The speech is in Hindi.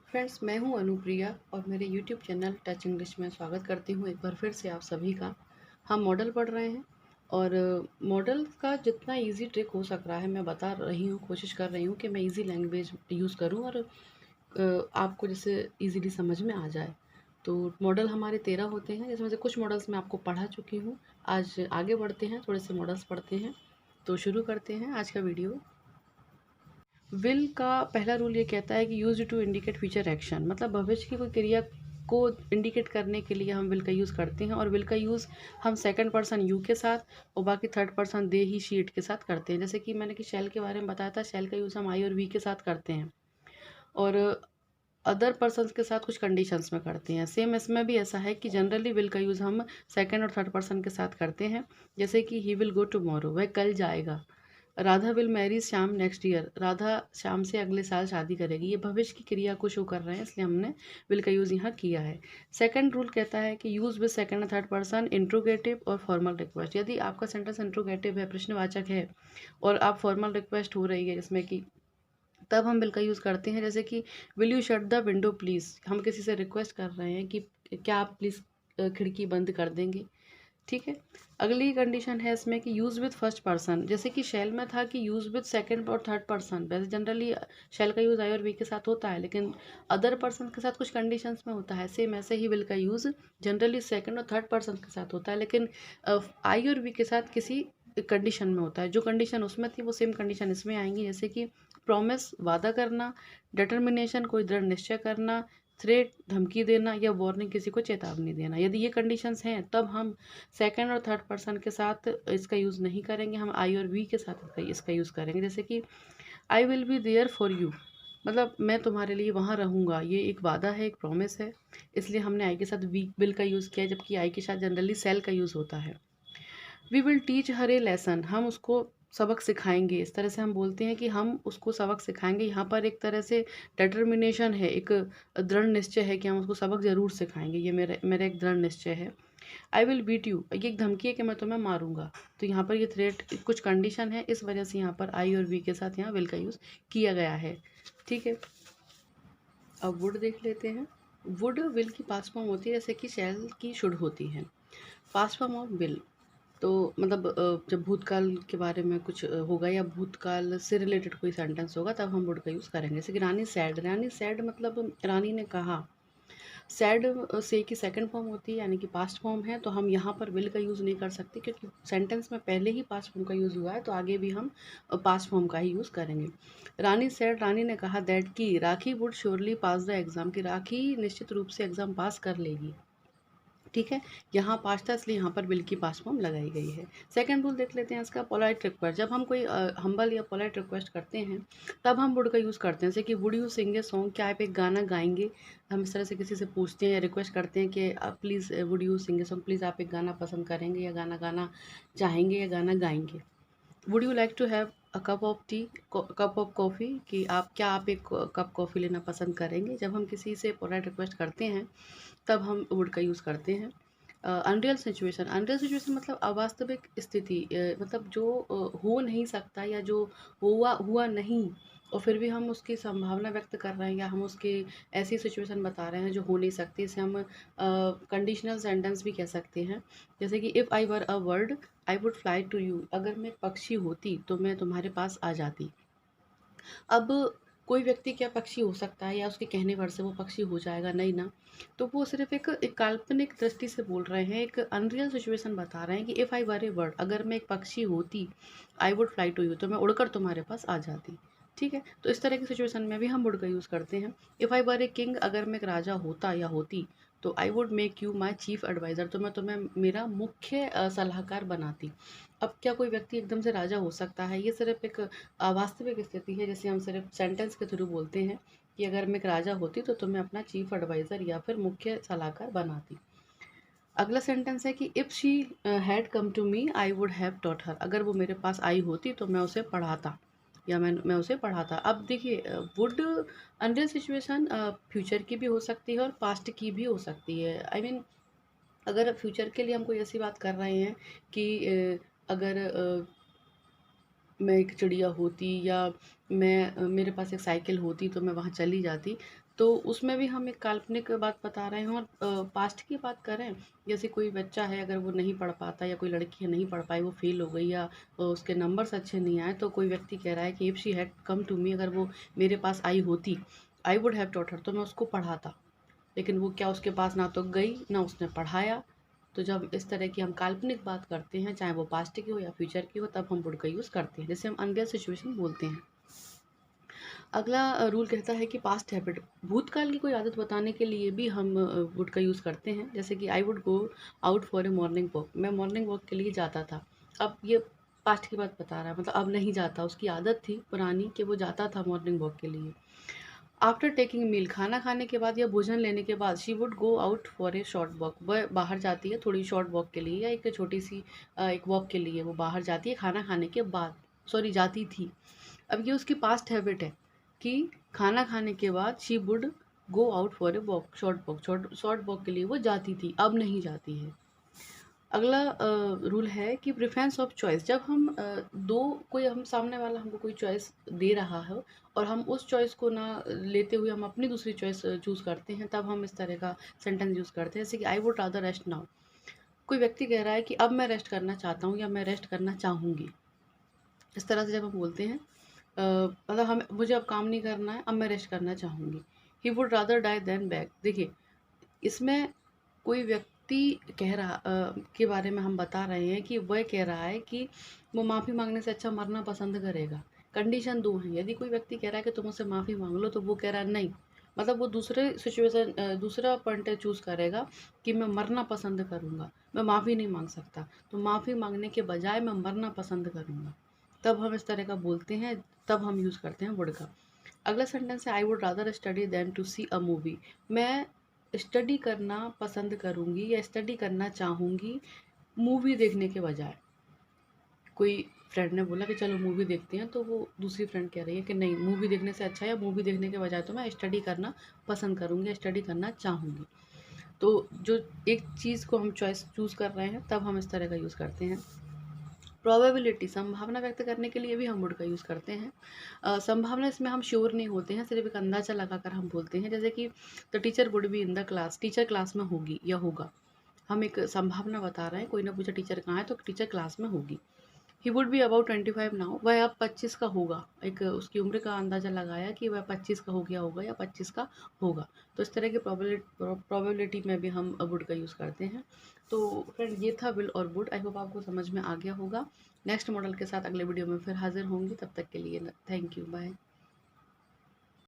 फ्रेंड्स, मैं हूं अनुप्रिया और मेरे YouTube चैनल टच इंग्लिश में स्वागत करती हूं एक बार फिर से आप सभी का। हम मॉडल पढ़ रहे हैं और मॉडल का जितना इजी ट्रिक हो सक रहा है मैं बता रही हूं, कोशिश कर रही हूं कि मैं इजी लैंग्वेज यूज़ करूं और आपको जैसे इजीली समझ में आ जाए। तो मॉडल हमारे 13 होते हैं, जिसमें से कुछ मॉडल्स मैं आपको पढ़ा चुकी हूँ। आज आगे बढ़ते हैं, थोड़े से मॉडल्स पढ़ते हैं। तो शुरू करते हैं आज का वीडियो। विल का पहला रूल ये कहता है कि use to indicate future action, मतलब भविष्य की कोई क्रिया को इंडिकेट करने के लिए हम विल का यूज़ करते हैं। और विल का यूज़ हम सेकंड पर्सन यू के साथ और बाकी third person they he she it के साथ करते हैं। जैसे कि मैंने कि शैल के बारे में बताया था, शैल का यूज़ हम आई और वी के साथ करते हैं और अदर पर्सन्स के साथ कुछ कंडीशंस में करते हैं। सेम इसमें भी ऐसा है कि जनरली विल का यूज़ हम सेकंड और थर्ड पर्सन के साथ करते हैं। जैसे कि ही विल गो टुमारो, वह कल जाएगा। Radha will marry Shyam next year, Radha Shyam से अगले साल शादी करेगी। ये भविष्य की क्रिया को शो कर रहे हैं, इसलिए हमने विल का यूज़ यहाँ किया है। सेकंड रूल कहता है कि यूज़ विद सेकंड और थर्ड पर्सन इंट्रोगेटिव और फॉर्मल रिक्वेस्ट। यदि आपका सेंटेंस इंट्रोगेटिव है, प्रश्नवाचक है, और आप फॉर्मल रिक्वेस्ट हो रही है जिसमें कि, तब हम विल का यूज़ करते हैं। जैसे कि will you shut the window please, हम किसी से रिक्वेस्ट कर रहे हैं कि क्या आप प्लीज़ खिड़की बंद कर देंगे। ठीक है। अगली कंडीशन है इसमें कि यूज़ विद फर्स्ट पर्सन। जैसे कि शैल में था कि यूज़ विद सेकंड और थर्ड पर्सन। वैसे जनरली शैल का यूज़ आई और वी के साथ होता है, लेकिन अदर पर्सन के साथ कुछ कंडीशंस में होता है। सेम ऐसे ही विल का यूज़ जनरली सेकंड और थर्ड पर्सन के साथ होता है, लेकिन आई और वी के साथ किसी कंडीशन में होता है। जो कंडीशन उसमें थी वो सेम कंडीशन इसमें आएंगी। जैसे कि प्रॉमिस वादा करना, डिटर्मिनेशन कोई दृढ़ निश्चय करना, थ्रेट धमकी देना, या वार्निंग किसी को चेतावनी देना। यदि ये कंडीशंस हैं तब हम सेकंड और थर्ड पर्सन के साथ इसका यूज़ नहीं करेंगे, हम आई और वी के साथ इसका यूज़ करेंगे। जैसे कि I will be there for you, मतलब मैं तुम्हारे लिए वहाँ रहूँगा। ये एक वादा है, एक प्रॉमिस है, इसलिए हमने आई के साथ वी विल का यूज़ किया, जबकि आई के साथ जनरली सेल का यूज़ होता है। We will teach her a lesson, हम उसको सबक सिखाएंगे। इस तरह से हम बोलते हैं कि हम उसको सबक सिखाएंगे। यहाँ पर एक तरह से डिटर्मिनेशन है, एक दृढ़ निश्चय है कि हम उसको सबक ज़रूर सिखाएंगे। ये मेरा मेरा एक दृढ़ निश्चय है। आई विल बीट यू, ये एक धमकी है कि मैं तुम्हें मारूंगा। तो यहाँ पर ये थ्रेट कुछ कंडीशन है, इस वजह से यहाँ पर आई और वी के साथ यहाँ विल का यूज़ किया गया है। ठीक है। अब वुड देख लेते हैं। वुड विल की पास्ट फॉर्म होती है, जैसे कि शैल की शुड होती है। पास्ट फॉर्म ऑफ विल, तो मतलब जब भूतकाल के बारे में कुछ होगा या भूतकाल से रिलेटेड कोई सेंटेंस होगा तब हम वुड का यूज़ करेंगे। जैसे कि रानी सैड, रानी सैड मतलब रानी ने कहा। सैड से की सेकंड फॉर्म होती है, यानी कि पास्ट फॉर्म है, तो हम यहाँ पर विल का यूज़ नहीं कर सकते क्योंकि सेंटेंस में पहले ही पास्ट फॉर्म का यूज़ हुआ है, तो आगे भी हम पास्ट फॉर्म का ही यूज़ करेंगे। रानी सैड, रानी ने कहा दैट की Rakhi would surely pass the exam, की राखी निश्चित रूप से एग्ज़ाम पास कर लेगी। ठीक है। यहाँ पास्ट था इसलिए यहाँ पर विल की पास्ट फॉर्म लगाई गई है। सेकंड रूल देख लेते हैं इसका, पोलाइट रिक्वेस्ट। जब हम कोई हम्बल या पोलाइट रिक्वेस्ट करते हैं तब हम वुड का यूज़ करते हैं। जैसे कि would you sing a song, क्या आप एक गाना गाएंगे। हम इस तरह से किसी से पूछते हैं या रिक्वेस्ट करते हैं कि please would you sing a song, please आप एक गाना पसंद करेंगे या गाना गाना चाहेंगे या गाना गाएंगे। Would you like to have a cup of tea, cup of coffee, कि आप एक कप कॉफ़ी लेना पसंद करेंगे। जब हम किसी से पोलाइट रिक्वेस्ट करते हैं तब हम वुड का यूज़ करते हैं। अनरियल सिचुएशन, अनरियल सिचुएशन मतलब अवास्तविक स्थिति, मतलब जो हो नहीं सकता या जो हुआ हुआ नहीं और फिर भी हम उसकी संभावना व्यक्त कर रहे हैं या हम उसके ऐसी सिचुएशन बता रहे हैं जो हो नहीं सकती। इसे हम कंडीशनल सेंटेंस भी कह सकते हैं। जैसे कि if I were a bird I would fly to you, अगर मैं पक्षी होती तो मैं तुम्हारे पास आ जाती। अब कोई व्यक्ति क्या पक्षी हो सकता है या उसके कहने भर से वो पक्षी हो जाएगा, नहीं ना। तो वो सिर्फ एक काल्पनिक दृष्टि से बोल रहे हैं, एक अनरियल सिचुएशन बता रहे हैं कि if I were A bird, अगर मैं एक पक्षी होती, I would fly to you, तो मैं उड़कर तुम्हारे पास आ जाती। ठीक है। तो इस तरह की सिचुएशन में भी हम वुड का यूज़ करते हैं। If I were a king, अगर मैं एक राजा होता या होती, तो I would make you my chief adviser, तो मैं तुम्हें मेरा मुख्य सलाहकार बनाती। अब क्या कोई व्यक्ति एकदम से राजा हो सकता है? ये सिर्फ एक वास्तविक स्थिति है, जैसे हम सिर्फ सेंटेंस के थ्रू बोलते हैं कि अगर मैं एक राजा होती तो तुम्हें अपना चीफ एडवाइज़र या फिर मुख्य सलाहकार बनाती। अगला सेंटेंस है कि if she had come to me I would have taught her, अगर वो मेरे पास आई होती तो मैं उसे पढ़ाता या मैं उसे पढ़ाता। अब देखिए, वुड अनरियल सिचुएशन फ्यूचर की भी हो सकती है और पास्ट की भी हो सकती है। आई मीन, अगर फ्यूचर के लिए हम कोई ऐसी बात कर रहे हैं कि अगर मैं एक चिड़िया होती या मेरे पास एक साइकिल होती तो मैं वहाँ चली जाती। तो उसमें भी हम एक काल्पनिक बात बता रहे हैं। और पास्ट की बात करें, जैसे कोई बच्चा है, अगर वो नहीं पढ़ पाता, या कोई लड़की है नहीं पढ़ पाई, वो फेल हो गई, या उसके नंबर्स अच्छे नहीं आए, तो कोई व्यक्ति कह रहा है कि if she had come to me, अगर वो मेरे पास आई होती, I would have taught her, तो मैं उसको पढ़ाता। लेकिन वो क्या, उसके पास ना तो गई ना उसने पढ़ाया। तो जब इस तरह की हम काल्पनिक बात करते हैं, चाहे वो पास्ट की हो या फ्यूचर की हो, तब हम वुड का यूज़ करते हैं, जिसे हम अनरियल सिचुएशन बोलते हैं। अगला रूल कहता है कि पास्ट हैबिट, भूतकाल की कोई आदत बताने के लिए भी हम वुड का यूज़ करते हैं। जैसे कि I would go out for a morning walk, मैं मॉर्निंग वॉक के लिए जाता था। अब ये पास्ट की बात बता रहा है, मतलब अब नहीं जाता, उसकी आदत थी पुरानी कि वो जाता था मॉर्निंग वॉक के लिए। आफ्टर टेकिंग मील, खाना खाने के बाद या भोजन लेने के बाद, she would go out for a short walk, वह बाहर जाती है थोड़ी शॉर्ट वॉक के लिए, या एक छोटी सी एक वॉक के लिए वो बाहर जाती है खाना खाने के बाद, सॉरी जाती थी। अब ये उसकी पास्ट हैबिट है कि खाना खाने के बाद she would go out for a walk, short walk के लिए वो जाती थी, अब नहीं जाती है। अगला रूल है कि प्रेफरेंस ऑफ चॉइस, जब हम दो, कोई हम सामने वाला हमको कोई चॉइस दे रहा है और हम उस चॉइस को ना लेते हुए हम अपनी दूसरी चॉइस चूज़ करते हैं, तब हम इस तरह का सेंटेंस यूज़ करते हैं। जैसे कि आई वुड रादर रेस्ट नाउ, कोई व्यक्ति कह रहा है कि अब मैं रेस्ट करना चाहता हूँ या मैं रेस्ट करना चाहूँगी। इस तरह से जब हम बोलते हैं, मतलब हम, मुझे अब काम नहीं करना है, अब मैं रेस्ट करना चाहूँगी। He would rather die than back, देखिए इसमें कोई व्यक्ति कह रहा के बारे में हम बता रहे हैं कि वह कह रहा है कि वो माफ़ी मांगने से अच्छा मरना पसंद करेगा। कंडीशन दो है, यदि कोई व्यक्ति कह रहा है कि तुम मुझसे माफ़ी मांग लो, तो वो कह रहा है नहीं, मतलब वो दूसरे सिचुएशन, दूसरा पॉइंट चूज़ करेगा कि मैं मरना पसंद करूँगा, मैं माफ़ी नहीं मांग सकता, तो माफ़ी मांगने के बजाय मैं मरना पसंद करूँगा। तब हम इस तरह का बोलते हैं, तब हम यूज़ करते हैं वुड का। अगला सेंटेंस है I would rather study than to see a movie, मैं स्टडी करना पसंद करूँगी या स्टडी करना चाहूँगी मूवी देखने के बजाय। कोई फ्रेंड ने बोला कि चलो मूवी देखते हैं, तो वो दूसरी फ्रेंड कह रही है कि नहीं, मूवी देखने से अच्छा है, या मूवी देखने के बजाय तो मैं स्टडी करना पसंद करूँगी या स्टडी करना चाहूँगी। तो जो एक चीज़ को हम चॉइस चूज़ कर रहे हैं, तब हम इस तरह का यूज़ करते हैं। प्रोबेबिलिटी, संभावना व्यक्त करने के लिए भी हम वुड का यूज़ करते हैं। संभावना, इसमें हम श्योर नहीं होते हैं, सिर्फ एक अंदाज़ा लगाकर हम बोलते हैं। जैसे कि the teacher would be in the class, teacher class में होगी या होगा। हम एक संभावना बता रहे हैं, कोई ना पूछा टीचर कहाँ है, तो टीचर क्लास में होगी। He would be about 25 now, वह अब 25 का होगा, एक उसकी उम्र का अंदाज़ा लगाया कि वह 25 का हो गया होगा या 25 का होगा। तो इस तरह की प्रोबेबिलिटी में भी हम वुड का यूज़ करते हैं। तो फ्रेंड, ये था विल और वुड। आई होप आपको समझ में आ गया होगा। नेक्स्ट मॉडल के साथ अगले वीडियो में फिर हाजिर होंगी, तब तक के लिए थैंक यू, बाय।